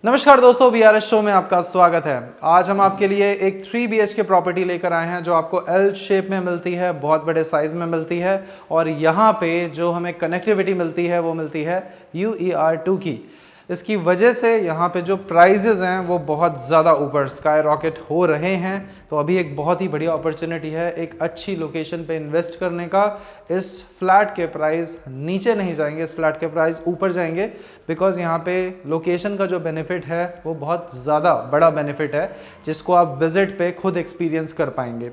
नमस्कार दोस्तों, BRS show में आपका स्वागत है। आज हम आपके लिए एक 3 BHK प्रॉपर्टी लेकर आए हैं जो आपको L शेप में मिलती है, बहुत बड़े साइज में मिलती है और यहाँ पे जो हमें कनेक्टिविटी मिलती है वो मिलती है UER2 की। इसकी वजह से यहाँ पे जो प्राइजेज़ हैं वो बहुत ज़्यादा ऊपर स्काई रॉकेट हो रहे हैं। तो अभी एक बहुत ही बढ़िया अपॉर्चुनिटी है एक अच्छी लोकेशन पे इन्वेस्ट करने का। इस फ्लैट के प्राइस नीचे नहीं जाएंगे, इस फ्लैट के प्राइस ऊपर जाएंगे, बिकॉज यहाँ पे लोकेशन का जो बेनिफिट है वो बहुत ज़्यादा बड़ा बेनिफिट है जिसको आप विजिट पे खुद एक्सपीरियंस कर पाएंगे।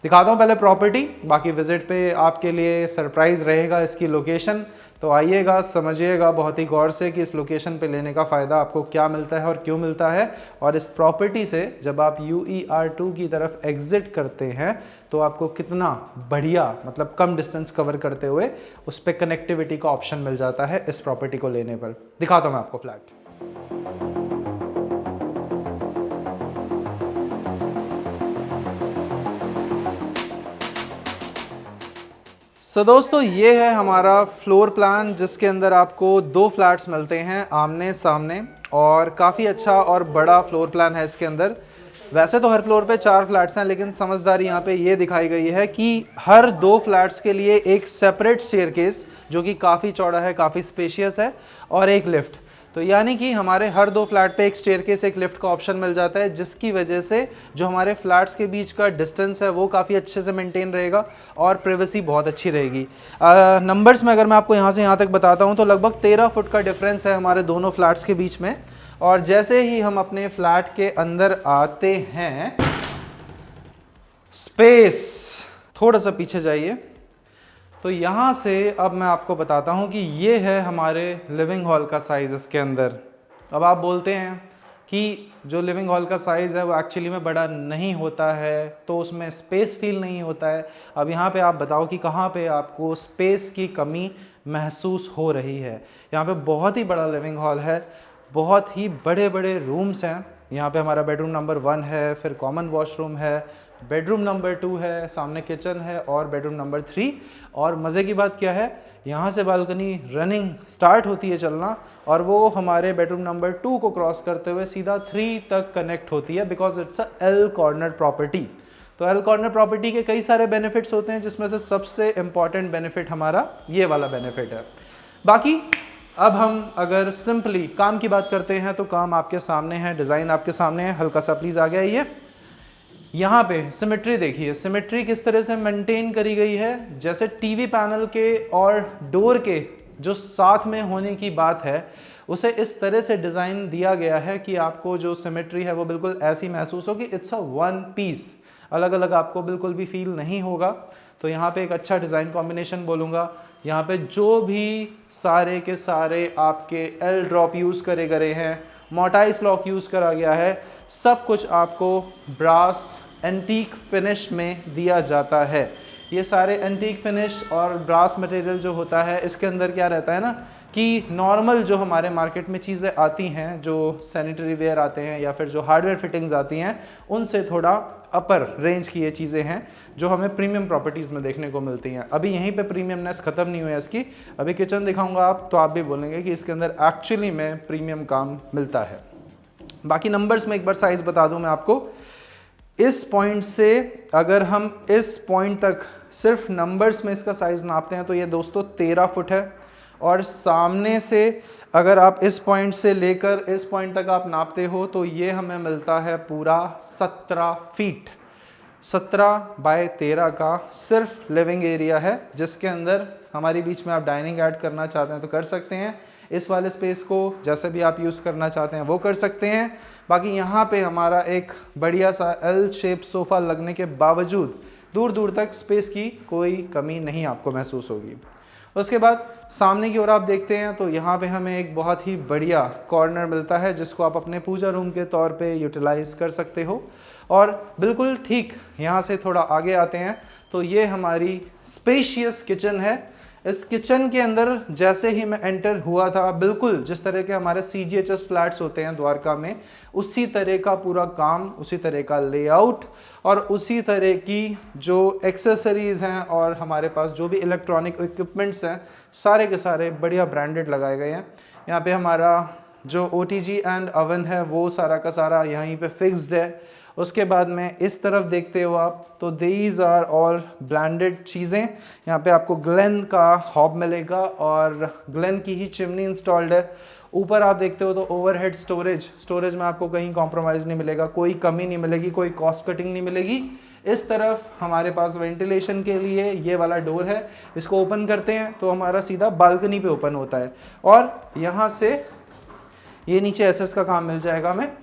दिखाता हूँ पहले प्रॉपर्टी, बाकी विजिट पे आपके लिए सरप्राइज रहेगा इसकी लोकेशन। तो आइएगा, समझिएगा बहुत ही गौर से कि इस लोकेशन पे लेने का फ़ायदा आपको क्या मिलता है और क्यों मिलता है। और इस प्रॉपर्टी से जब आप UER2 की तरफ एग्जिट करते हैं तो आपको कितना बढ़िया, मतलब कम डिस्टेंस कवर करते हुए उस पर कनेक्टिविटी का ऑप्शन मिल जाता है इस प्रॉपर्टी को लेने पर। दिखाता हूँ मैं आपको फ्लैट। दोस्तों ये है हमारा फ्लोर प्लान जिसके अंदर आपको 2 फ्लैट्स मिलते हैं आमने सामने और काफ़ी अच्छा और बड़ा फ्लोर प्लान है इसके अंदर। वैसे तो हर फ्लोर पे 4 फ्लैट्स हैं, लेकिन समझदारी यहाँ पे ये दिखाई गई है कि हर 2 फ्लैट्स के लिए एक सेपरेट स्टेयरकेस जो कि काफ़ी चौड़ा है, काफ़ी स्पेशियस है, और एक लिफ्ट। तो यानी कि हमारे हर 2 फ्लैट पे एक स्टेयरकेस, एक लिफ्ट का ऑप्शन मिल जाता है, जिसकी वजह से जो हमारे फ्लैट्स के बीच का डिस्टेंस है वो काफ़ी अच्छे से मेंटेन रहेगा और प्राइवेसी बहुत अच्छी रहेगी। नंबर्स में अगर मैं आपको यहाँ से यहाँ तक बताता हूँ तो लगभग 13 फुट का डिफरेंस है हमारे दोनों फ्लैट्स के बीच में। और जैसे ही हम अपने फ्लैट के अंदर आते हैं, स्पेस, थोड़ा सा पीछे जाइए, तो यहाँ से अब मैं आपको बताता हूँ कि ये है हमारे लिविंग हॉल का साइज़ इसके अंदर। अब आप बोलते हैं कि जो लिविंग हॉल का साइज़ है वो एक्चुअली में बड़ा नहीं होता है तो उसमें स्पेस फील नहीं होता है। अब यहाँ पे आप बताओ कि कहाँ पे आपको स्पेस की कमी महसूस हो रही है। यहाँ पे बहुत ही बड़ा लिविंग हॉल है, बहुत ही बड़े बड़े रूम्स हैं। यहाँ पे हमारा बेडरूम नंबर 1 है, फिर कॉमन वॉशरूम है, बेडरूम नंबर 2 है, सामने किचन है और बेडरूम नंबर 3। और मज़े की बात क्या है, यहाँ से बालकनी रनिंग स्टार्ट होती है चलना और वो हमारे बेडरूम नंबर 2 को क्रॉस करते हुए सीधा 3 तक कनेक्ट होती है, because it's a L corner property. तो L कॉर्नर प्रॉपर्टी के कई सारे बेनिफिट्स होते हैं, जिसमें से सबसे इम्पॉर्टेंट बेनिफिट हमारा ये वाला बेनिफिट है। बाकी अब हम अगर सिंपली काम की बात करते हैं तो काम आपके सामने है, डिज़ाइन आपके सामने है। हल्का सा प्लीज़ आ गया ये। यहाँ पे सिमेट्री देखिए, सिमेट्री किस तरह से मेंटेन करी गई है। जैसे टीवी पैनल के और डोर के जो साथ में होने की बात है, उसे इस तरह से डिज़ाइन दिया गया है कि आपको जो सिमेट्री है वो बिल्कुल ऐसी महसूस हो कि इट्स अ वन पीस, अलग अलग आपको बिल्कुल भी फील नहीं होगा। तो यहाँ पे एक अच्छा डिज़ाइन कॉम्बिनेशन बोलूँगा। यहाँ पे जो भी सारे के सारे आपके L ड्रॉप यूज़ करे गए हैं, मोटाइस लॉक यूज़ करा गया है, सब कुछ आपको ब्रास एंटीक फिनिश में दिया जाता है। ये सारे एंटीक फिनिश और ब्रास मटेरियल जो होता है, इसके अंदर क्या रहता है ना कि नॉर्मल जो हमारे मार्केट में चीज़ें आती हैं, जो सैनिटरी वेयर आते हैं या फिर जो हार्डवेयर फिटिंग्स आती हैं, उनसे थोड़ा अपर रेंज की ये चीज़ें हैं जो हमें प्रीमियम प्रॉपर्टीज़ में देखने को मिलती हैं। अभी यहीं पे प्रीमियमनेस ख़त्म नहीं हुई है इसकी। अभी किचन दिखाऊंगा आप तो आप भी बोलेंगे कि इसके अंदर एक्चुअली में प्रीमियम काम मिलता है। बाकी नंबर्स में एक बार साइज़ बता दूं मैं आपको। इस पॉइंट से अगर हम इस पॉइंट तक सिर्फ नंबर्स में इसका साइज़ नापते हैं तो ये दोस्तों 13 फुट है। और सामने से अगर आप इस पॉइंट से लेकर इस पॉइंट तक आप नापते हो तो ये हमें मिलता है पूरा 17 फीट। 17 बाय 13 का सिर्फ लिविंग एरिया है, जिसके अंदर हमारी बीच में आप डाइनिंग ऐड करना चाहते हैं तो कर सकते हैं। इस वाले स्पेस को जैसे भी आप यूज़ करना चाहते हैं वो कर सकते हैं। बाकी यहाँ पे हमारा एक बढ़िया सा L शेप सोफ़ा लगने के बावजूद दूर दूर तक स्पेस की कोई कमी नहीं आपको महसूस होगी। उसके बाद सामने की ओर आप देखते हैं तो यहाँ पे हमें एक बहुत ही बढ़िया कॉर्नर मिलता है जिसको आप अपने पूजा रूम के तौर पे यूटिलाइज़ कर सकते हो। और बिल्कुल ठीक यहाँ से थोड़ा आगे आते हैं तो ये हमारी स्पेशियस किचन है। इस किचन के अंदर जैसे ही मैं एंटर हुआ था, बिल्कुल जिस तरह के हमारे CGHS फ्लैट्स होते हैं द्वारका में, उसी तरह का पूरा काम, उसी तरह का लेआउट और उसी तरह की जो एक्सेसरीज़ हैं और हमारे पास जो भी इलेक्ट्रॉनिक इक्विपमेंट्स हैं, सारे के सारे बढ़िया ब्रांडेड लगाए गए हैं। यहाँ पे हमारा जो OTG एंड ओवन है वो सारा का सारा यहीं पे फिक्स्ड है। उसके बाद में इस तरफ देखते हो आप तो दीज आर ऑल ब्लेंडेड चीज़ें। यहाँ पे आपको ग्लेन का हॉब मिलेगा और ग्लेन की ही चिमनी इंस्टॉल्ड है। ऊपर आप देखते हो तो ओवरहेड स्टोरेज में आपको कहीं कॉम्प्रोमाइज़ नहीं मिलेगा, कोई कमी नहीं मिलेगी, कोई कॉस्ट कटिंग नहीं मिलेगी। इस तरफ हमारे पास वेंटिलेशन के लिए ये वाला डोर है, इसको ओपन करते हैं तो हमारा सीधा बालकनी पे ओपन होता है और यहाँ से ये नीचे एसएस का काम मिल जाएगा हमें।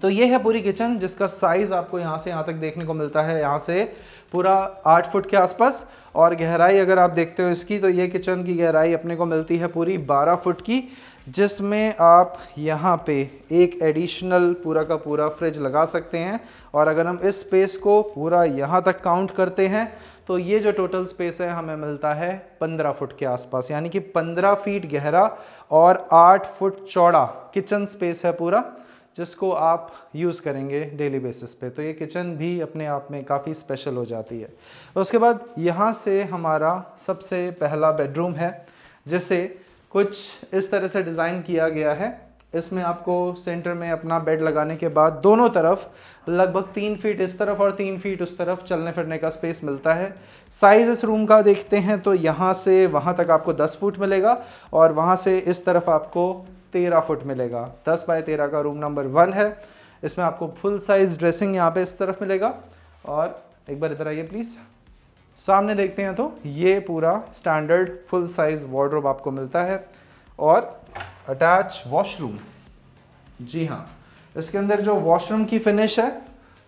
तो ये है पूरी किचन जिसका साइज़ आपको यहाँ से यहाँ तक देखने को मिलता है, यहाँ से पूरा 8 फुट के आसपास। और गहराई अगर आप देखते हो इसकी तो ये किचन की गहराई अपने को मिलती है पूरी 12 फुट की, जिसमें आप यहाँ पे एक एडिशनल पूरा का पूरा फ्रिज लगा सकते हैं। और अगर हम इस स्पेस को पूरा यहाँ तक काउंट करते हैं तो ये जो टोटल स्पेस है हमें मिलता है 15 फुट के आसपास, यानी कि 15 फीट गहरा और 8 फुट चौड़ा किचन स्पेस है पूरा, जिसको आप यूज़ करेंगे डेली बेसिस पे। तो ये किचन भी अपने आप में काफ़ी स्पेशल हो जाती है। उसके बाद यहाँ से हमारा सबसे पहला बेडरूम है, जिसे कुछ इस तरह से डिज़ाइन किया गया है। इसमें आपको सेंटर में अपना बेड लगाने के बाद दोनों तरफ लगभग 3 फीट इस तरफ और 3 फीट उस तरफ चलने फिरने का स्पेस मिलता है। साइज़ इस रूम का देखते हैं तो यहाँ से वहाँ तक आपको 10 फुट मिलेगा और वहाँ से इस तरफ आपको 13 फुट मिलेगा। 10 बाय 13 का रूम नंबर 1 है। इसमें आपको फुल साइज़ ड्रेसिंग यहाँ पे इस तरफ मिलेगा। और एक बार इधर आइए प्लीज़, सामने देखते हैं तो ये पूरा स्टैंडर्ड फुल साइज़ वार्डरोब आपको मिलता है और अटैच वॉशरूम। जी हाँ, इसके अंदर जो वॉशरूम की फिनिश है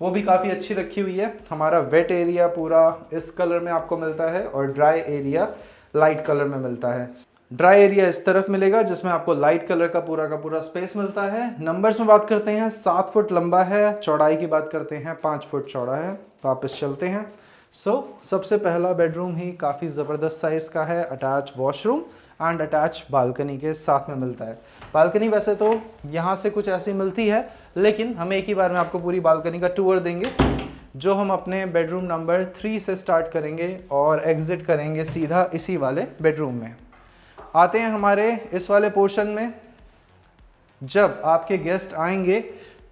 वो भी काफ़ी अच्छी रखी हुई है। हमारा वेट एरिया पूरा इस कलर में आपको मिलता है और ड्राई एरिया लाइट कलर में मिलता है। ड्राई एरिया इस तरफ मिलेगा जिसमें आपको लाइट कलर का पूरा स्पेस मिलता है। नंबर्स में बात करते हैं 7 फुट लंबा है, चौड़ाई की बात करते हैं 5 फुट चौड़ा है। वापस चलते हैं। सबसे पहला बेडरूम ही काफ़ी ज़बरदस्त साइज़ का है, attach washroom and attach balcony के साथ में मिलता है। बालकनी वैसे तो यहाँ से कुछ ऐसी मिलती है, लेकिन हम एक ही बार में आपको पूरी बालकनी का टूर देंगे, जो हम अपने बेडरूम नंबर 3 से स्टार्ट करेंगे और एग्ज़िट करेंगे सीधा इसी वाले बेडरूम में। आते हैं हमारे इस वाले पोर्शन में। जब आपके गेस्ट आएंगे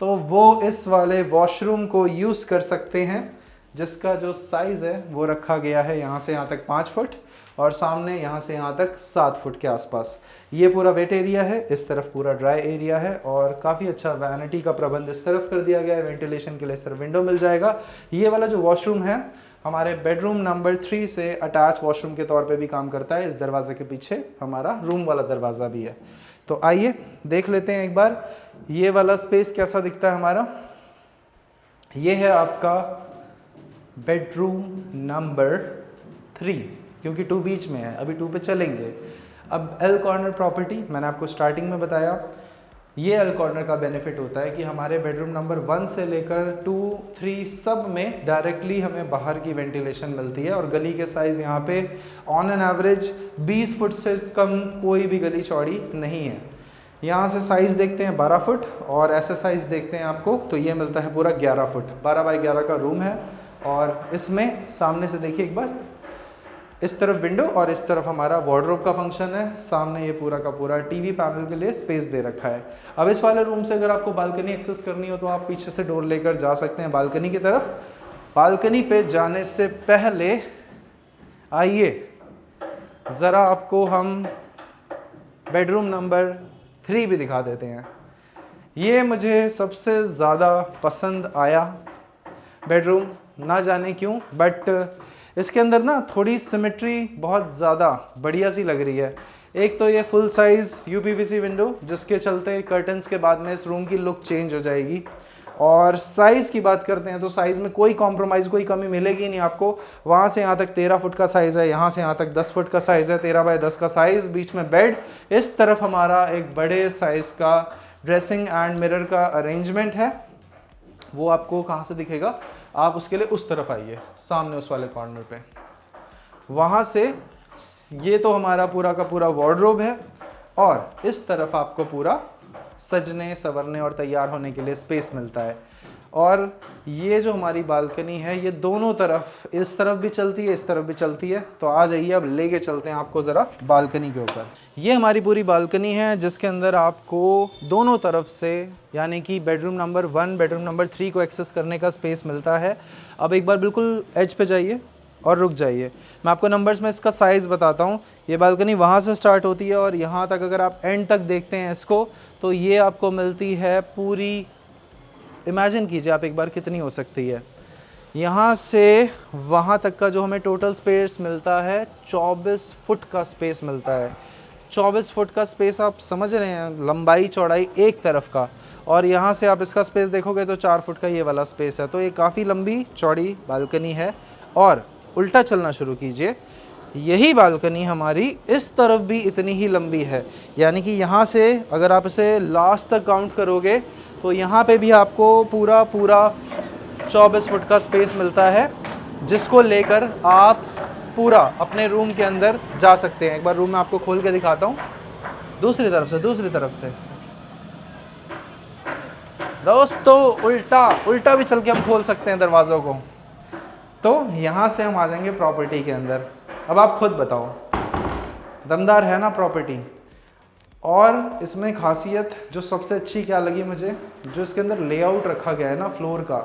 तो वो इस वाले वॉशरूम को यूज़ कर सकते हैं, जिसका जो साइज़ है वो रखा गया है यहाँ से यहाँ तक 5 फुट और सामने यहाँ से यहाँ तक 7 फुट के आसपास। ये पूरा वेट एरिया है, इस तरफ पूरा ड्राई एरिया है और काफ़ी अच्छा वैनिटी का प्रबंध इस तरफ कर दिया गया है। वेंटिलेशन के लिए इस तरफ विंडो मिल जाएगा। ये वाला जो वॉशरूम है हमारे बेडरूम नंबर 3 से अटैच वॉशरूम के तौर पे भी काम करता है। इस दरवाजे के पीछे हमारा रूम वाला दरवाज़ा भी है। तो आइए देख लेते हैं एक बार ये वाला स्पेस कैसा दिखता है हमारा। ये है आपका बेडरूम नंबर 3, क्योंकि 2 बीच में है, अभी 2 पे चलेंगे। अब एल कॉर्नर प्रॉपर्टी मैंने आपको स्टार्टिंग में बताया। ये एल कॉर्नर का बेनिफिट होता है कि हमारे बेडरूम नंबर 1 से लेकर 2, 3 सब में डायरेक्टली हमें बाहर की वेंटिलेशन मिलती है। और गली के साइज़ यहाँ पे ऑन एन एवरेज 20 फुट से कम कोई भी गली चौड़ी नहीं है। यहाँ से साइज़ देखते हैं 12 फुट और ऐसे साइज़ देखते हैं आपको तो ये मिलता है पूरा 11 फुट। 12 बाई 11 का रूम है और इसमें सामने से देखिए एक बार, इस तरफ विंडो और इस तरफ हमारा वार्डरोब का फंक्शन है। सामने ये पूरा का पूरा टीवी पैनल के लिए स्पेस दे रखा है। अब इस वाले रूम से अगर आपको बालकनी एक्सेस करनी हो तो आप पीछे से डोर लेकर जा सकते हैं बालकनी की तरफ। बालकनी पे जाने से पहले आइए ज़रा आपको हम बेडरूम नंबर 3 भी दिखा देते हैं। ये मुझे सबसे ज़्यादा पसंद आया बेडरूम, ना जाने क्यों, बट इसके अंदर ना थोड़ी सिमेट्री बहुत ज़्यादा बढ़िया सी लग रही है। एक तो ये फुल साइज़ यूपीवीसी विंडो जिसके चलते कर्टन्स के बाद में इस रूम की लुक चेंज हो जाएगी। और साइज़ की बात करते हैं तो साइज़ में कोई कॉम्प्रोमाइज़, कोई कमी मिलेगी नहीं आपको। वहाँ से यहाँ तक 13 फुट का साइज़ है, यहाँ से यहाँ तक 10 फुट का साइज़ है, 13 बाय 10 का साइज़, बीच में बेड। इस तरफ हमारा एक बड़े साइज़ का ड्रेसिंग एंड मिरर का अरेंजमेंट है। वो आपको कहाँ से दिखेगा, आप उसके लिए उस तरफ आइए, सामने उस वाले कॉर्नर पे। वहाँ से ये तो हमारा पूरा का पूरा वार्डरोब है और इस तरफ आपको पूरा सजने संवरने और तैयार होने के लिए स्पेस मिलता है। और ये जो हमारी बालकनी है ये दोनों तरफ, इस तरफ भी चलती है, इस तरफ भी चलती है। तो आ जाइए अब लेके चलते हैं आपको ज़रा बालकनी के ऊपर। ये हमारी पूरी बालकनी है जिसके अंदर आपको दोनों तरफ से यानी कि बेडरूम नंबर 1, बेडरूम नंबर 3 को एक्सेस करने का स्पेस मिलता है। अब एक बार बिल्कुल एज पे जाइए और रुक जाइए, मैं आपको नंबर्स में इसका साइज़ बताता हूँ। ये बालकनी वहाँ से स्टार्ट होती है और यहाँ तक अगर आप एंड तक देखते हैं इसको, तो ये आपको मिलती है पूरी, इमेजिन कीजिए आप एक बार कितनी हो सकती है। यहाँ से वहाँ तक का जो हमें टोटल स्पेस मिलता है 24 फुट का स्पेस मिलता है। 24 फुट का स्पेस, आप समझ रहे हैं, लंबाई चौड़ाई एक तरफ का। और यहाँ से आप इसका स्पेस देखोगे तो 4 फुट का ये वाला स्पेस है। तो ये काफ़ी लंबी चौड़ी बालकनी है। और उल्टा चलना शुरू कीजिए, यही बालकनी हमारी इस तरफ भी इतनी ही लंबी है। यानी कि यहाँ से अगर आप इसे लास्ट तक काउंट करोगे तो यहाँ पे भी आपको पूरा 24 फुट का स्पेस मिलता है, जिसको लेकर आप पूरा अपने रूम के अंदर जा सकते हैं। एक बार रूम में आपको खोल के दिखाता हूँ, दूसरी तरफ से दोस्तों, उल्टा भी चल के हम खोल सकते हैं दरवाज़ों को। तो यहाँ से हम आ जाएंगे प्रॉपर्टी के अंदर। अब आप खुद बताओ, दमदार है ना प्रॉपर्टी? और इसमें खासियत जो सबसे अच्छी क्या लगी मुझे, जो इसके अंदर लेआउट रखा गया है ना फ्लोर का,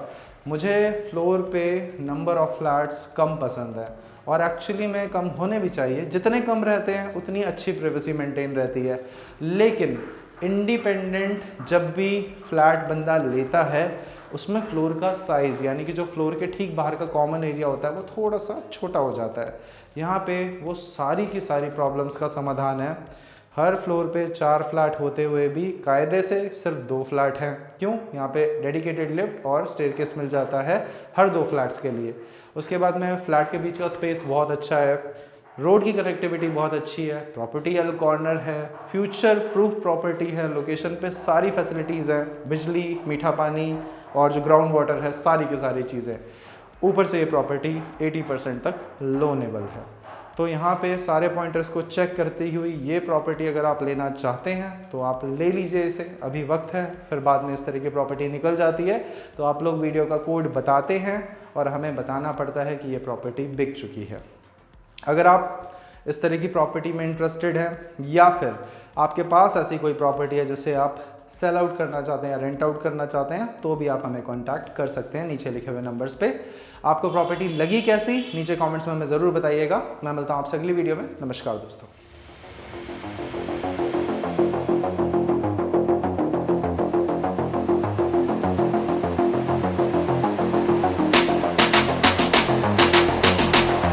मुझे फ्लोर पे नंबर ऑफ़ फ्लैट्स कम पसंद है। और एक्चुअली में कम होने भी चाहिए, जितने कम रहते हैं उतनी अच्छी प्राइवेसी मेंटेन रहती है। लेकिन इंडिपेंडेंट जब भी फ्लैट बंदा लेता है उसमें फ्लोर का साइज़, यानी कि जो फ्लोर के ठीक बाहर का कॉमन एरिया होता है वो थोड़ा सा छोटा हो जाता है। यहाँ पे वो सारी की सारी प्रॉब्लम्स का समाधान है। हर फ्लोर पे 4 फ्लैट होते हुए भी कायदे से सिर्फ 2 फ्लैट हैं। क्यों? यहाँ पे डेडिकेटेड लिफ्ट और स्टेयरकेस मिल जाता है हर 2 फ्लैट्स के लिए। उसके बाद में फ्लैट के बीच का स्पेस बहुत अच्छा है, रोड की कनेक्टिविटी बहुत अच्छी है, प्रॉपर्टी एल कॉर्नर है, फ्यूचर प्रूफ प्रॉपर्टी है, लोकेशन पे सारी फैसिलिटीज़ हैं, बिजली, मीठा पानी और जो ग्राउंड वाटर है, सारी की सारी चीज़ें। ऊपर से ये प्रॉपर्टी 80% तक लोनेबल है। तो यहाँ पे सारे पॉइंटर्स को चेक करते हुए ये प्रॉपर्टी अगर आप लेना चाहते हैं तो आप ले लीजिए इसे, अभी वक्त है। फिर बाद में इस तरह की प्रॉपर्टी निकल जाती है तो आप लोग वीडियो का कोड बताते हैं और हमें बताना पड़ता है कि ये प्रॉपर्टी बिक चुकी है। अगर आप इस तरह की प्रॉपर्टी में इंटरेस्टेड हैं या फिर आपके पास ऐसी कोई प्रॉपर्टी है जिसे आप सेल आउट करना चाहते हैं या रेंट आउट करना चाहते हैं, तो भी आप हमें कांटेक्ट कर सकते हैं नीचे लिखे हुए नंबर्स पे। आपको प्रॉपर्टी लगी कैसी, नीचे कमेंट्स में हमें ज़रूर बताइएगा। मैं मिलता हूँ आपसे अगली वीडियो में। नमस्कार दोस्तों।